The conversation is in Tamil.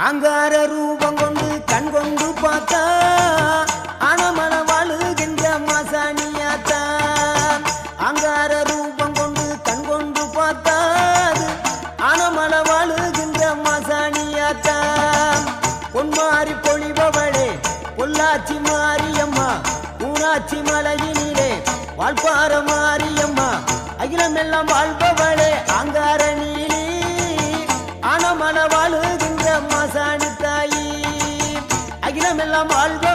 அங்கார ரூபம் கொண்டு கண் கொண்டு பார்த்தா அனமன வாழுகின்ற மாசாணியாத்தா. அங்கார ரூபம் கொண்டு கண் கொண்டு பார்த்தா அனமன வாழுகின்ற மாசாணியாத்தா. பொன்மாரி பொழிபவளே பொள்ளாச்சி மாரியம்மா, ஊனாட்சி மலையினிலே வாழ்பார மாரியம்மா, அகிலமெல்லாம் வாழ்பவளே அங்கார நீலி அனமன வாழுகின்ற மாசாணி தாயி, அகிலமெல்லாம் வாழ்ப